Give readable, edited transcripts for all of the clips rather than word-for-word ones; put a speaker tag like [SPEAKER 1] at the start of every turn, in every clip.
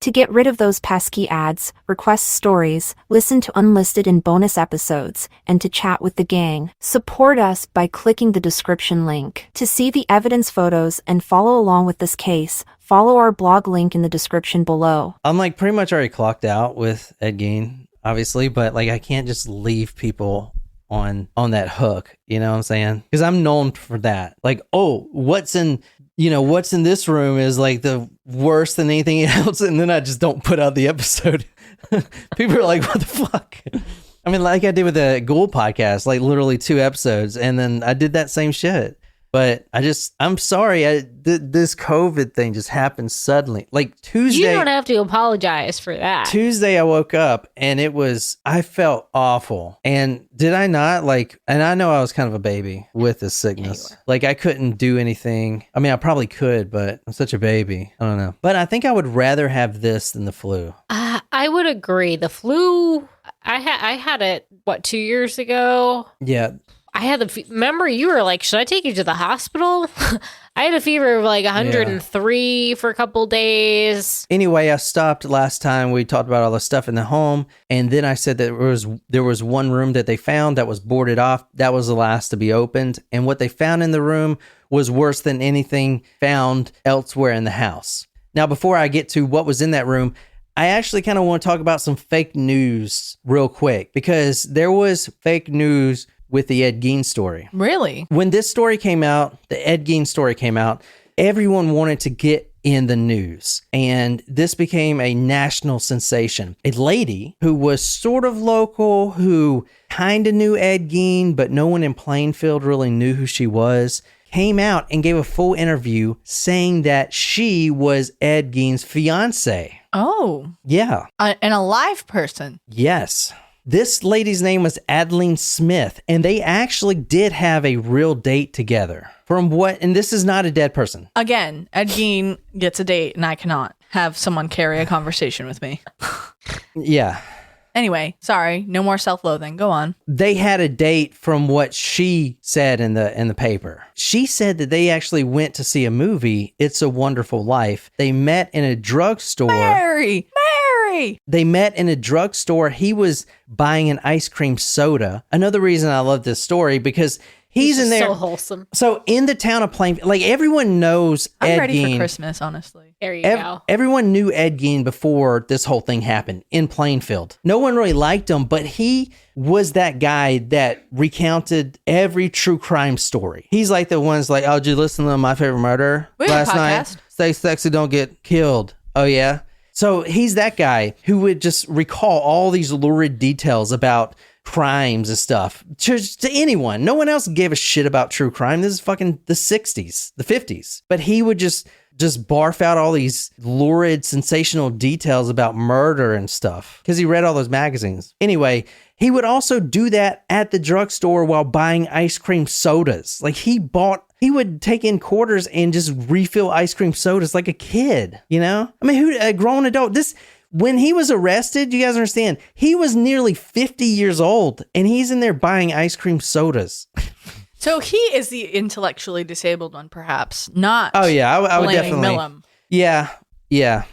[SPEAKER 1] To get rid of those pesky ads, request stories, listen to unlisted and bonus episodes, and to chat with the gang, support us by clicking the description link. To see the evidence photos and follow along with this case, follow our blog link in the description below.
[SPEAKER 2] I'm like pretty much already clocked out with ɡiːn, obviously, but like I can't just leave people on that hook, you know what I'm saying? Because I'm known for that. Like, oh, what's in this room is like the worse than anything else, and then I just don't put out the episode. People are like, what the fuck? I mean, like I did with the Ghoul podcast, like literally 2 episodes, and then I did that same shit. But I'm sorry, this COVID thing just happened suddenly. Like Tuesday.
[SPEAKER 3] You don't have to apologize for that.
[SPEAKER 2] Tuesday, I woke up and I felt awful. And did I not? And I know I was kind of a baby with this sickness.
[SPEAKER 3] Yeah,
[SPEAKER 2] like I couldn't do anything. I mean, I probably could, but I'm such a baby. I don't know. But I think I would rather have this than the flu.
[SPEAKER 3] I would agree. The flu, I had it, 2 years ago?
[SPEAKER 2] Yeah.
[SPEAKER 3] I had remember you were like, should I take you to the hospital? I had a fever of like 103 for a couple days.
[SPEAKER 2] Anyway, I stopped last time. We talked about all the stuff in the home. And then I said that there was one room that they found that was boarded off. That was the last to be opened. And what they found in the room was worse than anything found elsewhere in the house. Now, before I get to what was in that room, I actually kind of want to talk about some fake news real quick, because there was fake news with the ɡiːn story.
[SPEAKER 4] Really?
[SPEAKER 2] When this story came out, the ɡiːn story came out, everyone wanted to get in the news. And this became a national sensation. A lady who was sort of local, who kind of knew ɡiːn, but no one in Plainfield really knew who she was, came out and gave a full interview saying that she was ɡiːn's fiance.
[SPEAKER 4] Oh.
[SPEAKER 2] Yeah.
[SPEAKER 4] An alive person.
[SPEAKER 2] Yes. This lady's name was Adeline Smith, and they actually did have a real date together. And this is not a dead person.
[SPEAKER 4] Again, ɡiːn gets a date, and I cannot have someone carry a conversation with me.
[SPEAKER 2] Yeah.
[SPEAKER 4] Anyway, sorry, no more self-loathing. Go on.
[SPEAKER 2] They had a date from what she said in the paper. She said that they actually went to see a movie, It's a Wonderful Life. They met in a drugstore.
[SPEAKER 4] Mary!
[SPEAKER 2] They met in a drugstore. He was buying an ice cream soda. Another reason I love this story, because he's in there.
[SPEAKER 3] So wholesome.
[SPEAKER 2] So in the town of Plainfield, like everyone knows
[SPEAKER 4] I'm
[SPEAKER 2] ɡiːn.
[SPEAKER 4] ready for Christmas, honestly.
[SPEAKER 3] There you go.
[SPEAKER 2] Everyone knew ɡiːn before this whole thing happened in Plainfield. No one really liked him, but he was that guy that recounted every true crime story. He's like the ones like, oh, did you listen to My Favorite Murder last night? Stay sexy, don't get killed. Oh, yeah. So he's that guy who would just recall all these lurid details about crimes and stuff to anyone. No one else gave a shit about true crime. This is fucking the 60s, the 50s. But he would just barf out all these lurid, sensational details about murder and stuff because he read all those magazines. Anyway, he would also do that at the drugstore while buying ice cream sodas. Like he would take in quarters and just refill ice cream sodas like a kid, you know? I mean, a grown adult. When he was arrested, you guys understand, he was nearly 50 years old and he's in there buying ice cream sodas.
[SPEAKER 4] So he is the intellectually disabled one, perhaps, not.
[SPEAKER 2] Oh, yeah, I would definitely.
[SPEAKER 4] Millum.
[SPEAKER 2] Yeah.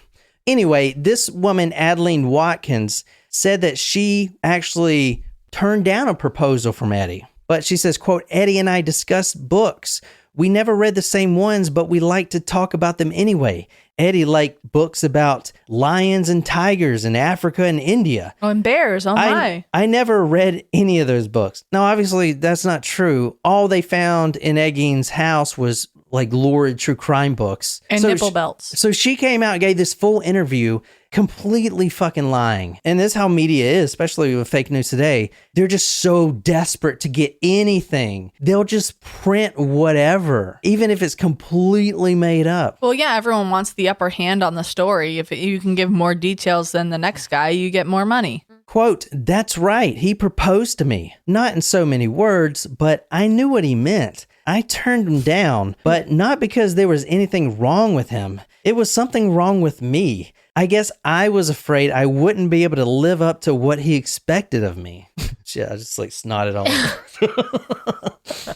[SPEAKER 2] Anyway, this woman, Adeline Watkins, said that she actually turned down a proposal from Eddie. But she says, quote, Eddie and I discussed books. We never read the same ones, but we like to talk about them anyway. Eddie liked books about lions and tigers in Africa and India.
[SPEAKER 4] Oh, and bears, oh my.
[SPEAKER 2] I never read any of those books. Now, obviously, that's not true. All they found in ɡiːn's house was like lurid true crime books.
[SPEAKER 4] And nipple belts.
[SPEAKER 2] So she came out and gave this full interview completely fucking lying. And this is how media is, especially with fake news today. They're just so desperate to get anything. They'll just print whatever, even if it's completely made up.
[SPEAKER 4] Well, yeah, everyone wants the upper hand on the story. If you can give more details than the next guy, you get more money.
[SPEAKER 2] Quote, that's right. He proposed to me. Not in so many words, but I knew what he meant. I turned him down, but not because there was anything wrong with him. It was something wrong with me. I guess I was afraid I wouldn't be able to live up to what he expected of me. Shit, I just like snotted all over.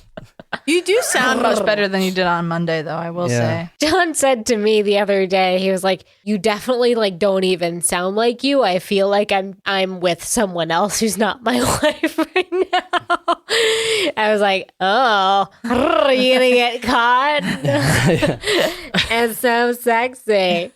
[SPEAKER 4] You do sound much better than you did on Monday, though, I will say.
[SPEAKER 3] John said to me the other day, he was like, you definitely like don't even sound like you. I feel like I'm with someone else who's not my wife right now. I was like, oh, are you gonna get caught? And so sexy.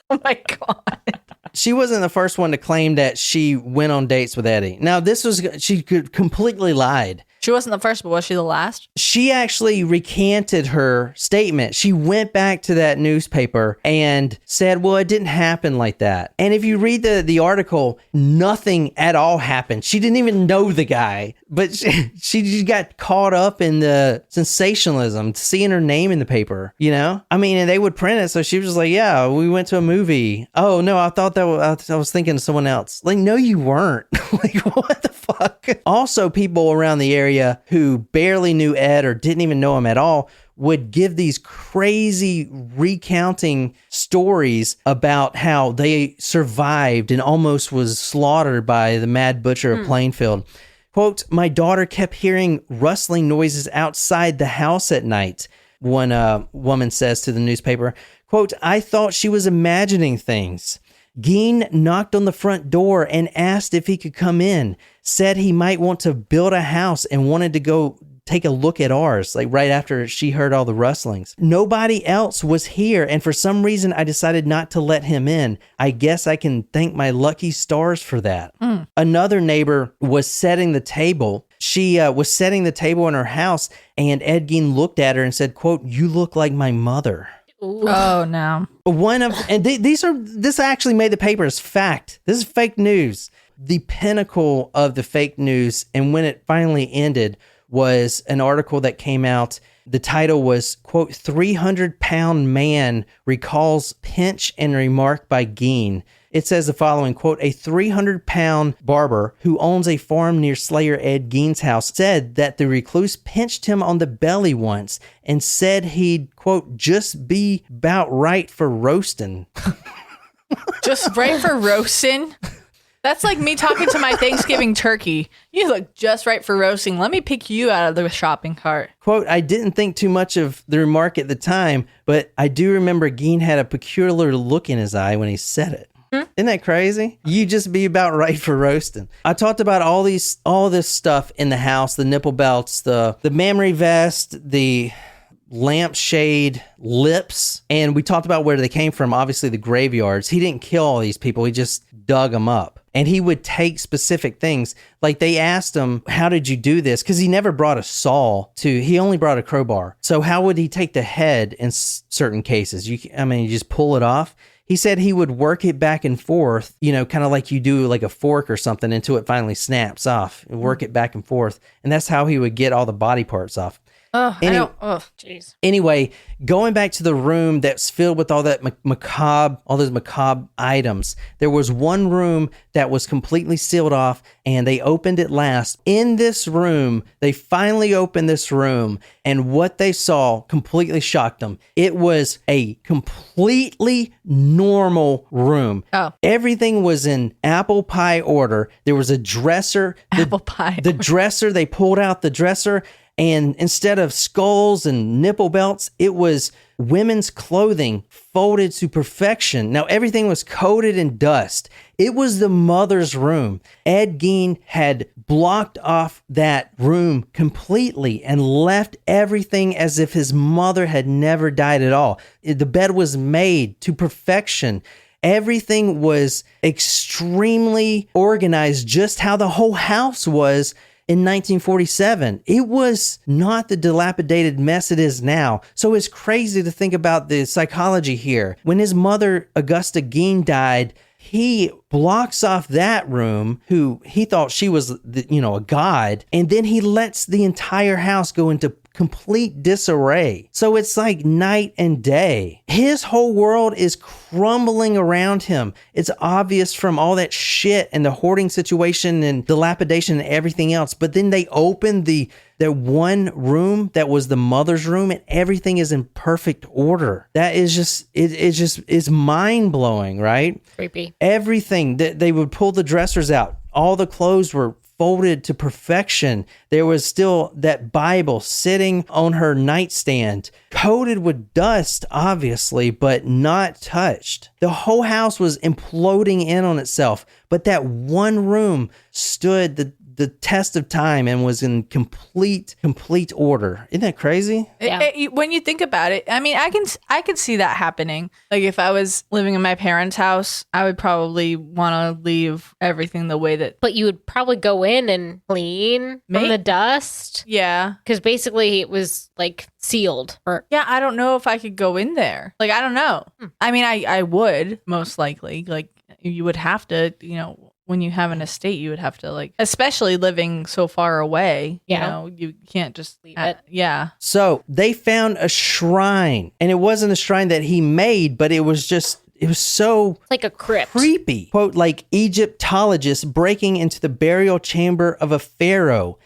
[SPEAKER 4] Oh my God.
[SPEAKER 2] She wasn't the first one to claim that she went on dates with Eddie. Now, she completely lied.
[SPEAKER 4] She wasn't the first, but was she the last?
[SPEAKER 2] She actually recanted her statement. She went back to that newspaper and said, well, it didn't happen like that. And if you read the article, nothing at all happened. She didn't even know the guy, but she just got caught up in the sensationalism, seeing her name in the paper, you know? I mean, and they would print it. So she was just like, yeah, we went to a movie. Oh, no, I thought I was thinking of someone else. Like, no, you weren't. Like, what the fuck? Also, people around the area who barely knew Ed or didn't even know him at all would give these crazy recounting stories about how they survived and almost was slaughtered by the Mad Butcher of Plainfield. Quote, my daughter kept hearing rustling noises outside the house at night, one woman says to the newspaper. Quote, I thought she was imagining things. ɡiːn knocked on the front door and asked if he could come in, said he might want to build a house and wanted to go take a look at ours, like right after she heard all the rustlings. Nobody else was here, and for some reason I decided not to let him in. I guess I can thank my lucky stars for that. Another neighbor was setting the table. She was setting the table in her house, and Ed ɡiːn looked at her and said, quote, you look like my mother.
[SPEAKER 3] Ooh.
[SPEAKER 4] Oh, no.
[SPEAKER 2] This actually made the paper as fact. This is fake news. The pinnacle of the fake news, and when it finally ended, was an article that came out. The title was, quote, 300-pound man recalls pinch and remark by ɡiːn. It says the following, quote, a 300-pound barber who owns a farm near Slayer Ed ɡiːn's house said that the recluse pinched him on the belly once and said he'd, quote, just be about right for roasting.
[SPEAKER 4] Just right for roasting? That's like me talking to my Thanksgiving turkey. You look just right for roasting. Let me pick you out of the shopping cart.
[SPEAKER 2] Quote, I didn't think too much of the remark at the time, but I do remember ɡiːn had a peculiar look in his eye when he said it. Isn't that crazy? You just be about right for roasting. I talked about all this stuff in the house, the nipple belts, the memory vest, the lampshade lips, and we talked about where they came from, obviously the graveyards. He didn't kill all these people. He just dug them up. And he would take specific things. Like they asked him, how did you do this? Because he never brought a saw he only brought a crowbar. So how would he take the head in certain cases? You just pull it off. He said he would work it back and forth, kind of like you do like a fork or something until it finally snaps off. Work it back and forth. And that's how he would get all the body parts off.
[SPEAKER 3] Jeez.
[SPEAKER 2] Anyway, going back to the room that's filled with all that all those macabre items, there was one room that was completely sealed off, and they opened it last. In this room, they finally opened this room, and what they saw completely shocked them. It was a completely normal room.
[SPEAKER 4] Oh.
[SPEAKER 2] Everything was in apple pie order. There was a dresser.
[SPEAKER 4] Apple pie.
[SPEAKER 2] The dresser, they pulled out the dresser, and instead of skulls and nipple belts, it was women's clothing folded to perfection. Now, everything was coated in dust. It was the mother's room. Ed ɡiːn had blocked off that room completely and left everything as if his mother had never died at all. The bed was made to perfection. Everything was extremely organized, just how the whole house was in 1947. It was not the dilapidated mess it is now. So it's crazy to think about the psychology here. When his mother, Augusta ɡiːn, died, he blocks off that room, who he thought she was, a god, and then he lets the entire house go into complete disarray. So it's like night and day. His whole world is crumbling around him. It's obvious from all that shit and the hoarding situation and dilapidation and everything else. But then they open the one room that was the mother's room, and everything is in perfect order. That is just, it's mind blowing, right?
[SPEAKER 3] Creepy.
[SPEAKER 2] Everything that they would pull the dressers out. All the clothes were folded to perfection. There was still that Bible sitting on her nightstand, coated with dust, obviously, but not touched. The whole house was imploding in on itself, but that one room stood the test of time and was in complete order. Isn't that crazy?
[SPEAKER 4] When you think about it, I mean, I can see that happening. Like if I was living in my parents' house, I would probably want to leave everything the way that.
[SPEAKER 3] But you would probably go in and clean from the dust.
[SPEAKER 4] Yeah.
[SPEAKER 3] Because basically it was like sealed.
[SPEAKER 4] Yeah, I don't know if I could go in there. Like, I don't know. I mean, I would most likely. Like, you would have to, when you have an estate, you would have to, like, especially living so far away, you can't just
[SPEAKER 3] leave it.
[SPEAKER 4] Yeah.
[SPEAKER 2] So they found a shrine, and it wasn't a shrine that he made, but it was so
[SPEAKER 3] it's like a crypt.
[SPEAKER 2] Creepy. Quote, like Egyptologists breaking into the burial chamber of a pharaoh.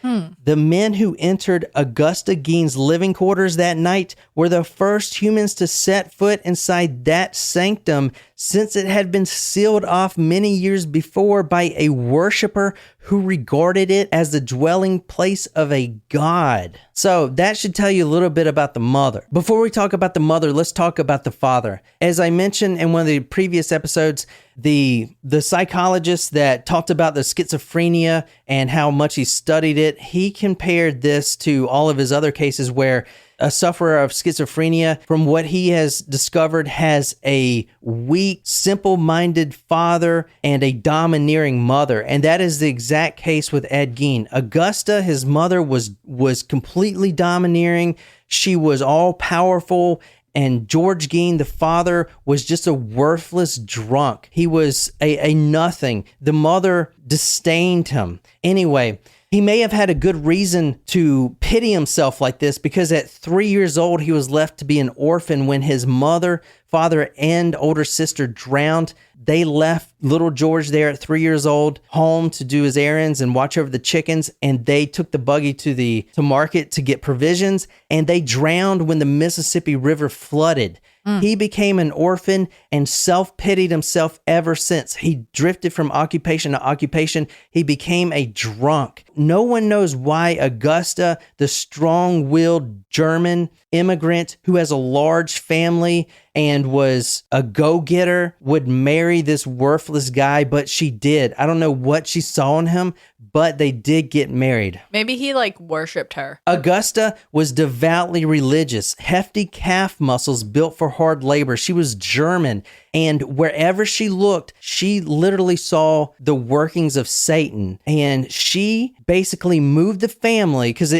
[SPEAKER 2] The men who entered Augusta ɡiːn's living quarters that night were the first humans to set foot inside that sanctum, since it had been sealed off many years before by a worshiper who regarded it as the dwelling place of a god. So that should tell you a little bit about the mother. Before we talk about the mother, let's talk about the father. As I mentioned in one of the previous episodes, the psychologist that talked about the schizophrenia and how much he studied it, he compared this to all of his other cases where a sufferer of schizophrenia, from what he has discovered, has a weak, simple-minded father and a domineering mother. And that is the exact case with Ed Gein. Augusta, his mother, was completely domineering. She was all-powerful. And George Gein, the father, was just a worthless drunk. He was a nothing. The mother disdained him. Anyway, he may have had a good reason to pity himself like this, because at 3 years old, he was left to be an orphan when his mother, father, and older sister drowned. They left little George there at 3 years old home to do his errands and watch over the chickens, and they took the buggy to market to get provisions, and they drowned when the Mississippi River flooded. He became an orphan and self-pitied himself ever since. He drifted from occupation to occupation. He became a drunk. No one knows why Augusta, the strong-willed German immigrant who has a large family and was a go-getter, would marry this worthless guy, but she did. I don't know what she saw in him, but they did get married.
[SPEAKER 4] Maybe he like worshipped her.
[SPEAKER 2] Augusta was devoutly religious, hefty calf muscles built for hard labor. She was German, and wherever she looked, she literally saw the workings of Satan. And she basically moved the family because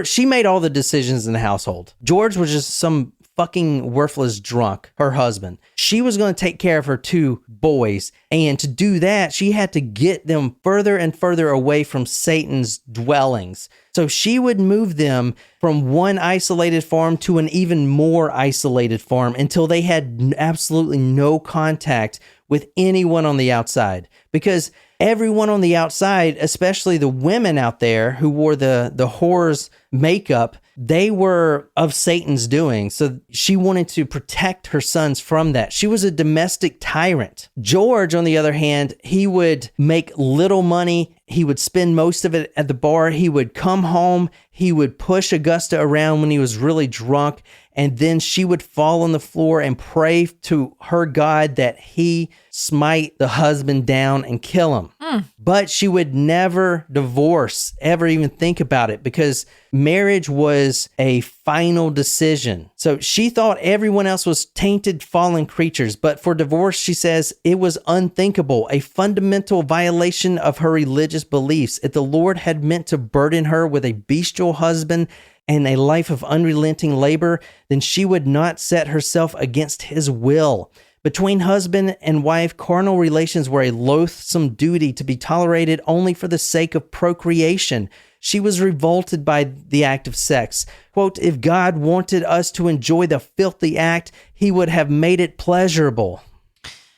[SPEAKER 2] she made all the decisions in the household. George was just some fucking worthless drunk, her husband. She was going to take care of her two boys. And to do that, she had to get them further and further away from Satan's dwellings. So she would move them from one isolated farm to an even more isolated farm until they had absolutely no contact with anyone on the outside. Because everyone on the outside, especially the women out there who wore the whore's makeup, they were of Satan's doing. So she wanted to protect her sons from that. She was a domestic tyrant. George, on the other hand, he would make little money. He would spend most of it at the bar. He would come home. He would push Augusta around when he was really drunk. And then she would fall on the floor and pray to her God that he smite the husband down and kill him. But she would never divorce, ever even think about it, because marriage was a final decision. So she thought everyone else was tainted, fallen creatures. But for divorce, she says it was unthinkable, a fundamental violation of her religious beliefs. If the Lord had meant to burden her with a bestial husband and a life of unrelenting labor, then she would not set herself against his will. Between husband and wife, carnal relations were a loathsome duty to be tolerated only for the sake of procreation. She was revolted by the act of sex. Quote, if God wanted us to enjoy the filthy act, he would have made it pleasurable.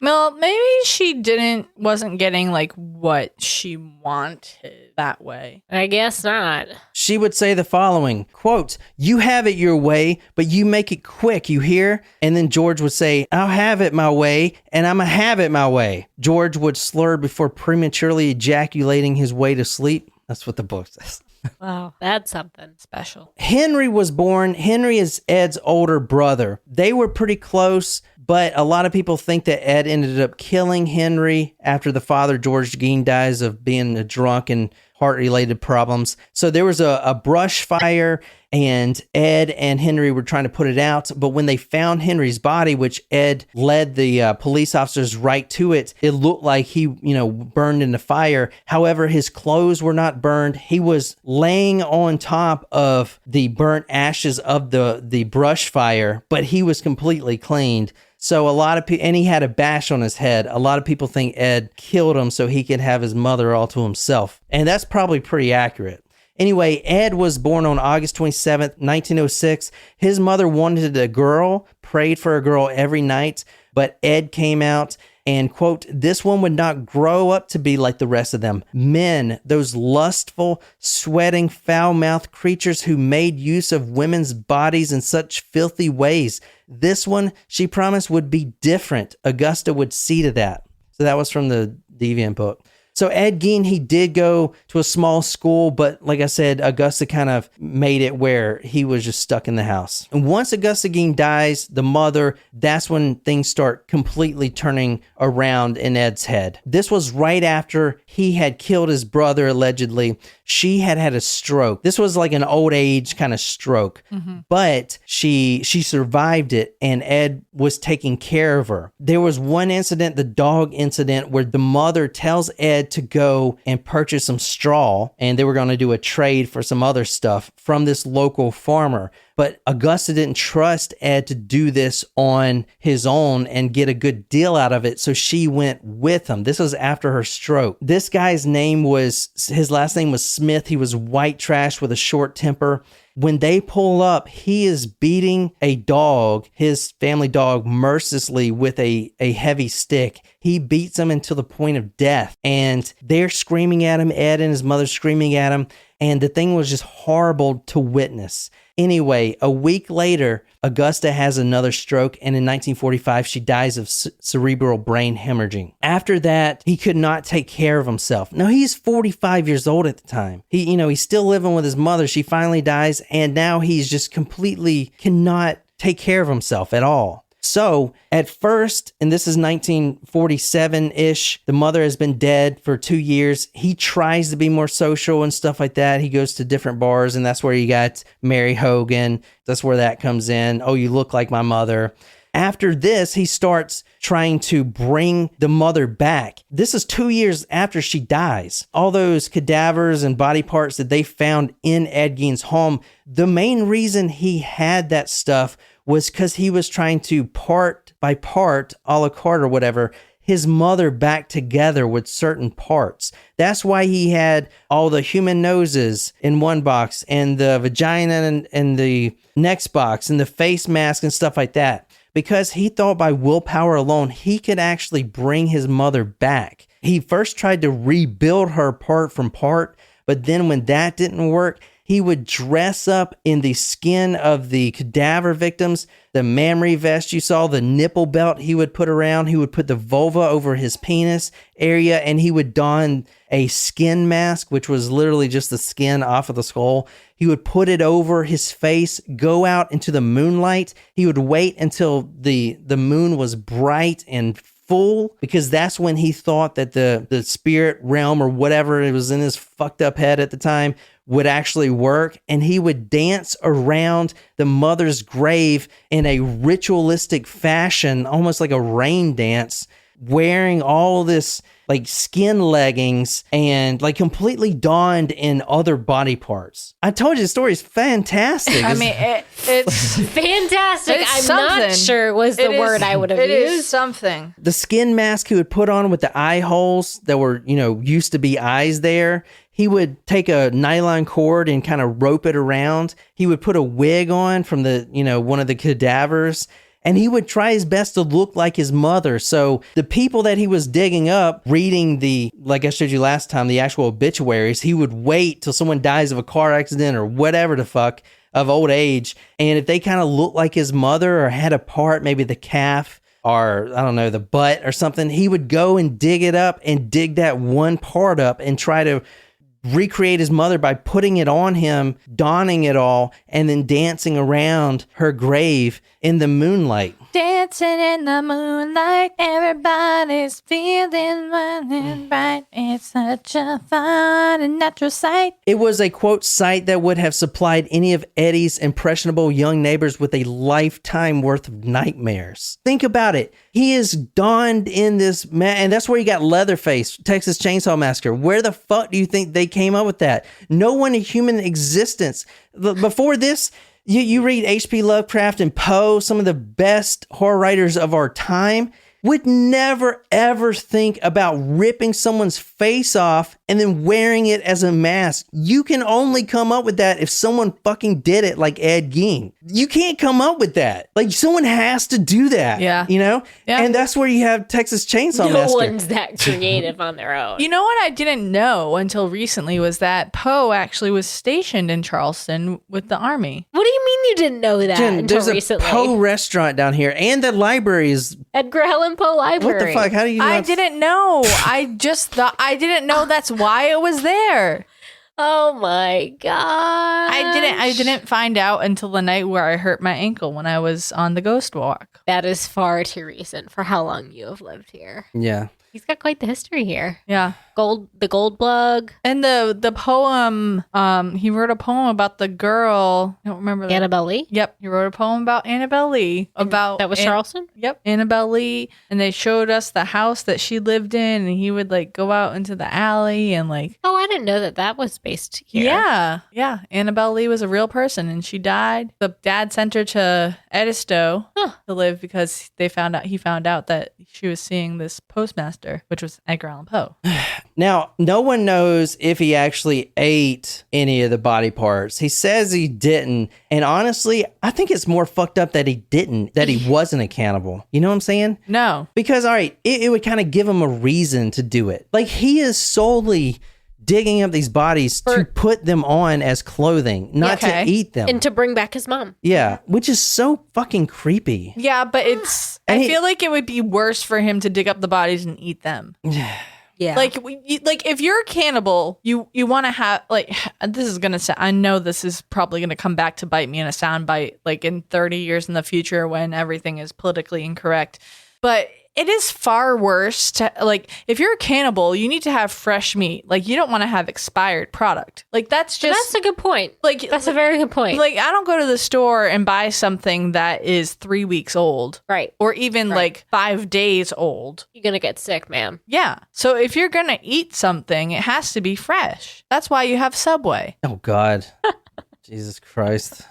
[SPEAKER 4] Well, maybe she wasn't getting like what she wanted that way.
[SPEAKER 3] I guess not.
[SPEAKER 2] She would say the following, quote, you have it your way, but you make it quick, you hear? And then George would say, I'll have it my way, and I'm going to have it my way. George would slur before prematurely ejaculating his way to sleep. That's what the book says.
[SPEAKER 3] Wow, that's something special.
[SPEAKER 2] Henry was born. Henry is Ed's older brother. They were pretty close, but a lot of people think that Ed ended up killing Henry after the father, George Gein, dies of being a drunk and heart-related problems. So there was a brush fire, and Ed and Henry were trying to put it out. But when they found Henry's body, which Ed led the police officers right to it, it looked like he, burned in the fire. However, his clothes were not burned. He was laying on top of the burnt ashes of the brush fire, but he was completely cleaned. So a lot of people, and he had a bash on his head. A lot of people think Ed killed him so he could have his mother all to himself. And that's probably pretty accurate. Anyway, Ed was born on August 27th, 1906. His mother wanted a girl, prayed for a girl every night, but Ed came out and, quote, "This one would not grow up to be like the rest of them. Men, those lustful, sweating, foul-mouthed creatures who made use of women's bodies in such filthy ways. This one, she promised, would be different. Augusta would see to that." So that was from the Deviant book. So Ed Gein, he did go to a small school, but like I said, Augusta kind of made it where he was just stuck in the house. And once Augusta Gein dies, the mother, that's when things start completely turning around in Ed's head. This was right after he had killed his brother, allegedly. She had had a stroke. This was like an old age kind of stroke, but she survived it, and Ed was taking care of her. There was one incident, the dog incident, where the mother tells Ed to go and purchase some straw, and they were going to do a trade for some other stuff from this local farmer. But Augusta didn't trust Ed to do this on his own and get a good deal out of it, so she went with him. This was after her stroke. This guy's his last name was Smith. He was white trash with a short temper. When they pull up, he is beating a dog, his family dog, mercilessly with a heavy stick. He beats him until the point of death, and they're screaming at him, Ed and his mother screaming at him, and the thing was just horrible to witness. Anyway, a week later, Augusta has another stroke, and in 1945, she dies of cerebral brain hemorrhaging. After that, he could not take care of himself. Now, he's 45 years old at the time. He's still living with his mother. She finally dies, and now he's just completely cannot take care of himself at all. So at first, and this is 1947-ish, the mother has been dead for 2 years. He tries to be more social and stuff like that. He goes to different bars, and that's where you got Mary Hogan. That's where that comes in. "Oh, you look like my mother." After this, he starts trying to bring the mother back. This is 2 years after she dies. All those cadavers and body parts that they found in Ed Gein's home, the main reason he had that stuff was because he was trying to part by part, a la carte or whatever, his mother back together with certain parts. That's why he had all the human noses in one box, and the vagina in the next box, and the face mask and stuff like that. Because he thought by willpower alone, he could actually bring his mother back. He first tried to rebuild her part from part, but then when that didn't work, he would dress up in the skin of the cadaver victims, the mammary vest you saw, the nipple belt he would put around. He would put the vulva over his penis area, and he would don a skin mask, which was literally just the skin off of the skull. He would put it over his face, go out into the moonlight. He would wait until the moon was bright and full, because that's when he thought that the spirit realm or whatever it was in his fucked up head at the time would actually work. And he would dance around the mother's grave in a ritualistic fashion, almost like a rain dance, wearing all this like skin leggings and like completely donned in other body parts. I told you the story is fantastic.
[SPEAKER 4] I mean, it's
[SPEAKER 3] fantastic.
[SPEAKER 4] It's
[SPEAKER 3] I'm
[SPEAKER 4] something.
[SPEAKER 3] not sure was the word I would have used.
[SPEAKER 4] It is something.
[SPEAKER 2] The skin mask he would put on with the eye holes that were, used to be eyes there. He would take a nylon cord and kind of rope it around. He would put a wig on from the, one of the cadavers. And he would try his best to look like his mother. So the people that he was digging up, reading like I showed you last time, the actual obituaries, he would wait till someone dies of a car accident or whatever the fuck of old age. And if they kind of looked like his mother or had a part, maybe the calf or I don't know, the butt or something, he would go and dig it up and dig that one part up and try to recreate his mother by putting it on him, donning it all, and then dancing around her grave in the moonlight.
[SPEAKER 4] Dancing in the moonlight, everybody's feeling running bright. It's such a fun and natural sight.
[SPEAKER 2] It was a, quote, sight that would have supplied any of Eddie's impressionable young neighbors with a lifetime worth of nightmares. Think about it. He is donned in this, and that's where you got Leatherface, Texas Chainsaw Massacre. Where the fuck do you think they came up with that? No one in human existence. Before this, you read H.P. Lovecraft and Poe, some of the best horror writers of our time, would never ever think about ripping someone's face off and then wearing it as a mask. You can only come up with that if someone fucking did it like ɡiːn. You can't come up with that. Like, someone has to do that.
[SPEAKER 4] Yeah.
[SPEAKER 2] You know?
[SPEAKER 4] Yeah.
[SPEAKER 2] And that's where you have Texas Chainsaw
[SPEAKER 3] No
[SPEAKER 2] Massacre.
[SPEAKER 3] one's that creative on their own.
[SPEAKER 4] You know what I didn't know until recently was that Poe actually was stationed in Charleston with the army.
[SPEAKER 3] What do you mean you didn't know that
[SPEAKER 2] Jen,
[SPEAKER 3] until
[SPEAKER 2] there's
[SPEAKER 3] recently?
[SPEAKER 2] a Poe restaurant down here, and the library is...
[SPEAKER 3] Edgar Allan Poe Library.
[SPEAKER 2] What the fuck? How do you
[SPEAKER 4] I
[SPEAKER 2] not...
[SPEAKER 4] didn't know. I just thought I didn't know that's why it was there.
[SPEAKER 3] Oh my god!
[SPEAKER 4] I didn't find out until the night where I hurt my ankle when I was on the ghost walk.
[SPEAKER 3] That is far too recent for how long you have lived here.
[SPEAKER 2] Yeah.
[SPEAKER 3] He's got quite the history here.
[SPEAKER 4] Yeah.
[SPEAKER 3] The gold bug.
[SPEAKER 4] And the poem, he wrote a poem about the girl. I don't remember that.
[SPEAKER 3] Annabelle Lee.
[SPEAKER 4] Yep, he wrote a poem about Annabelle Lee.
[SPEAKER 3] That was Charleston?
[SPEAKER 4] Yep, Annabelle Lee. And they showed us the house that she lived in, and he would like go out into the alley and like.
[SPEAKER 3] Oh, I didn't know that was based here.
[SPEAKER 4] Yeah. Annabelle Lee was a real person, and she died. The dad sent her to Edisto to live because he found out that she was seeing this postmaster, which was Edgar Allan Poe.
[SPEAKER 2] Now, no one knows if he actually ate any of the body parts. He says he didn't. And honestly, I think it's more fucked up that he didn't, that he wasn't a cannibal. You know what I'm saying?
[SPEAKER 4] No.
[SPEAKER 2] Because, all right, it would kind of give him a reason to do it. Like, he is solely digging up these bodies to put them on as clothing, not to eat them.
[SPEAKER 3] And to bring back his mom.
[SPEAKER 2] Yeah, which is so fucking creepy.
[SPEAKER 4] Yeah, but I
[SPEAKER 2] And
[SPEAKER 4] feel like it would be worse for him to dig up the bodies and eat them.
[SPEAKER 3] Yeah.
[SPEAKER 4] Like if you're a cannibal, you want to have like, this is gonna say, I know this is probably gonna come back to bite me in a soundbite, like in 30 years in the future when everything is politically incorrect. But it is far worse to, like, if you're a cannibal, you need to have fresh meat. Like, you don't want to have expired product. Like, that's
[SPEAKER 3] a good point.
[SPEAKER 4] Like,
[SPEAKER 3] that's a very good point.
[SPEAKER 4] Like, I don't go to the store and buy something that is 3 weeks old.
[SPEAKER 3] Right.
[SPEAKER 4] Or even like 5 days old.
[SPEAKER 3] You're going to get sick, man.
[SPEAKER 4] Yeah. So if you're going to eat something, it has to be fresh. That's why you have Subway.
[SPEAKER 2] Oh, God. Jesus Christ.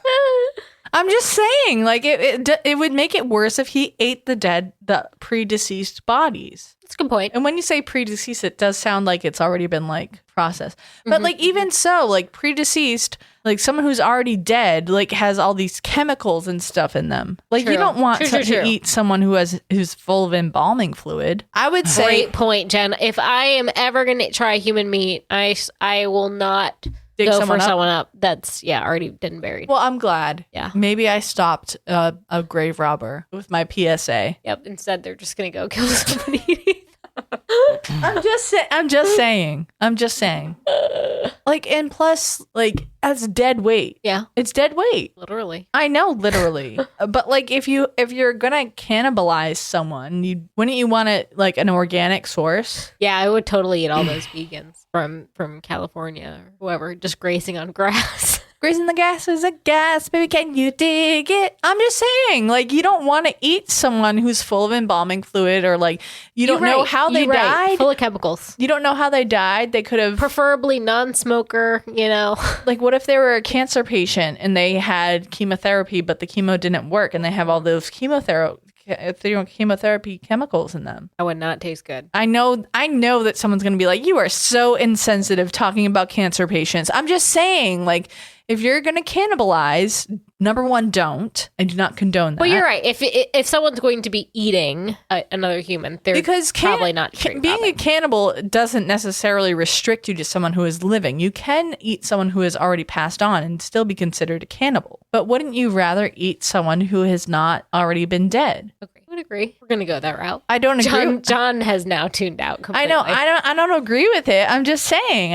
[SPEAKER 4] I'm just saying, like, it would make it worse if he ate the pre-deceased bodies.
[SPEAKER 3] That's a good point.
[SPEAKER 4] And when you say pre-deceased, it does sound like it's already been, like, processed. But, like, even so, like, pre-deceased, like, someone who's already dead, like, has all these chemicals and stuff in them. Like,
[SPEAKER 3] True.
[SPEAKER 4] you don't want
[SPEAKER 3] True.
[SPEAKER 4] to eat someone who's full of embalming fluid. I would say...
[SPEAKER 3] Great point, Jen. If I am ever going to try human meat, I will not...
[SPEAKER 4] Dig
[SPEAKER 3] go
[SPEAKER 4] someone
[SPEAKER 3] for
[SPEAKER 4] up?
[SPEAKER 3] someone up that's already dead and buried.
[SPEAKER 4] Well, I'm glad.
[SPEAKER 3] Yeah.
[SPEAKER 4] Maybe I stopped a grave robber with my PSA.
[SPEAKER 3] Yep. Instead, they're just gonna go kill somebody.
[SPEAKER 4] I'm just saying. Like, and plus, like, that's dead weight.
[SPEAKER 3] Yeah.
[SPEAKER 4] It's dead weight.
[SPEAKER 3] Literally.
[SPEAKER 4] I know, literally. But like, if you're gonna cannibalize someone, wouldn't you want it like an organic source?
[SPEAKER 3] Yeah, I would totally eat all those vegans from California or whoever just grazing on grass.
[SPEAKER 4] Grazing the grass is a gas, baby, can you dig it? I'm just saying, like, you don't want to eat someone who's full of embalming fluid or like, you don't know how they died.
[SPEAKER 3] Full of chemicals.
[SPEAKER 4] You don't know how they died. They could have
[SPEAKER 3] Preferably non-smoker, you know.
[SPEAKER 4] like, what if they were a cancer patient and they had chemotherapy, but the chemo didn't work and they have all those chemotherapy chemicals in them?
[SPEAKER 3] That would not taste good.
[SPEAKER 4] I know that someone's going to be like, you are so insensitive talking about cancer patients. I'm just saying, like, if you're going to cannibalize, number one, don't. I do not condone that.
[SPEAKER 3] Well, you're right. If someone's going to be eating another human, they're probably not
[SPEAKER 4] being a cannibal doesn't necessarily restrict you to someone who is living. You can eat someone who has already passed on and still be considered a cannibal. But wouldn't you rather eat someone who has not already been dead?
[SPEAKER 3] Agree. I would agree. We're gonna go that route.
[SPEAKER 4] I don't agree.
[SPEAKER 3] John has now tuned out completely.
[SPEAKER 4] I know. I don't agree with it. I'm just saying.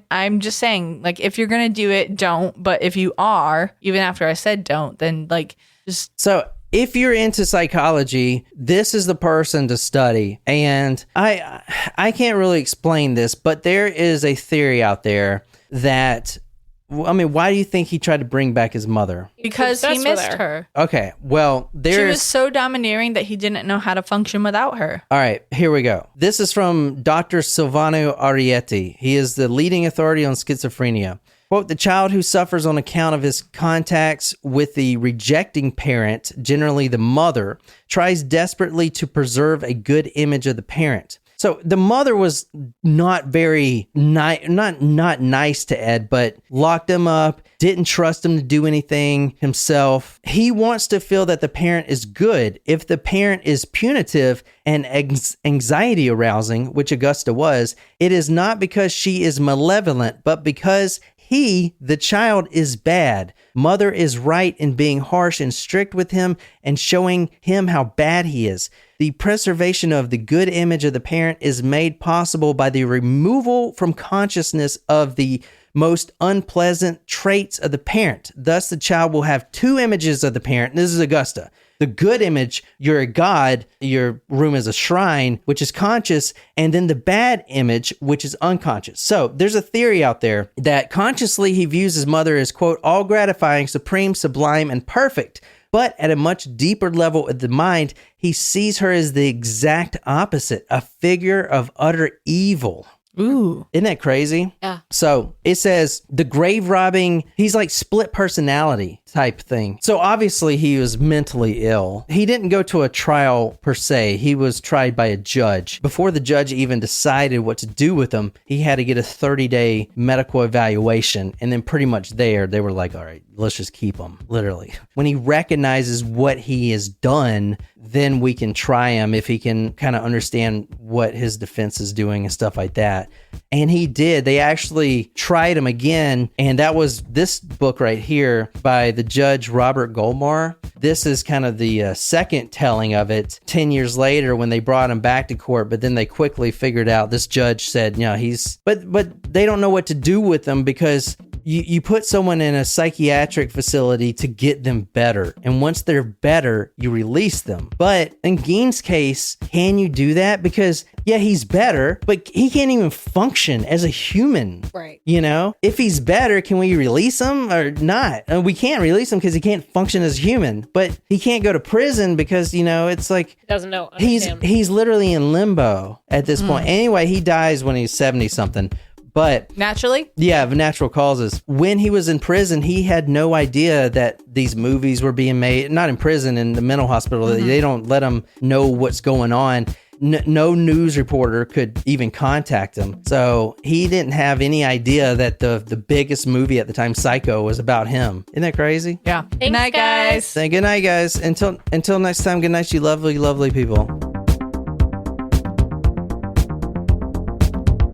[SPEAKER 4] I'm just saying. Like, if you're gonna do it, don't. But if you are, even after I said don't, then like just.
[SPEAKER 2] So if you're into psychology, this is the person to study. And I can't really explain this, but there is a theory out there that, I mean, why do you think he tried to bring back his mother?
[SPEAKER 4] Because he
[SPEAKER 3] obsessed with
[SPEAKER 4] missed her.
[SPEAKER 2] Okay, well,
[SPEAKER 4] She
[SPEAKER 2] there's...
[SPEAKER 4] was so domineering that he didn't know how to function without her.
[SPEAKER 2] All right, here we go. This is from Dr. Silvano Arietti. He is the leading authority on schizophrenia. Quote, the child who suffers on account of his contacts with the rejecting parent, generally the mother, tries desperately to preserve a good image of the parent. So the mother was not very not nice to Ed, but locked him up, didn't trust him to do anything himself. He wants to feel that the parent is good. If the parent is punitive and anxiety arousing, which Augusta was, it is not because she is malevolent, but because he, the child, is bad. Mother is right in being harsh and strict with him and showing him how bad he is. The preservation of the good image of the parent is made possible by the removal from consciousness of the most unpleasant traits of the parent. Thus, the child will have two images of the parent. This is Augusta. The good image, you're a god, your room is a shrine, which is conscious, and then the bad image, which is unconscious. So there's a theory out there that consciously he views his mother as, quote, all gratifying, supreme, sublime, and perfect. But at a much deeper level of the mind, he sees her as the exact opposite, a figure of utter evil.
[SPEAKER 4] Ooh.
[SPEAKER 2] Isn't that crazy?
[SPEAKER 3] Yeah.
[SPEAKER 2] So it says the grave robbing, he's like split personality type thing. So obviously he was mentally ill. He didn't go to a trial per se. He was tried by a judge. Before the judge even decided what to do with him, he had to get a 30-day medical evaluation. And then pretty much there, they were like, all right, let's just keep him, literally. When he recognizes what he has done, then we can try him if he can kind of understand what his defense is doing and stuff like that. And he did. They actually tried him again. And that was this book right here by the judge, Robert Goldmar. This is kind of the second telling of it 10 years later when they brought him back to court. But then they quickly figured out, this judge said, you know, but they don't know what to do with him because you put someone in a psychiatric facility to get them better. And once they're better, you release them. But in ɡiːn's case, can you do that? Because, yeah, he's better, but he can't even function as a human.
[SPEAKER 3] Right.
[SPEAKER 2] You know? If he's better, can we release him or not? And we can't release him because he can't function as human. But he can't go to prison because, you know, it's like...
[SPEAKER 3] Doesn't know.
[SPEAKER 2] He's literally in limbo at this point. Anyway, he dies when he's 70-something. But
[SPEAKER 4] naturally?
[SPEAKER 2] Yeah, of natural causes. When he was in prison, he had no idea that these movies were being made. Not in prison, in the mental hospital. They don't let him know what's going on. No news reporter could even contact him. So he didn't have any idea that the biggest movie at the time, Psycho, was about him. Isn't that crazy?
[SPEAKER 4] Yeah. Good night, guys.
[SPEAKER 2] Good night, guys. Until next time, good night, you lovely, lovely people.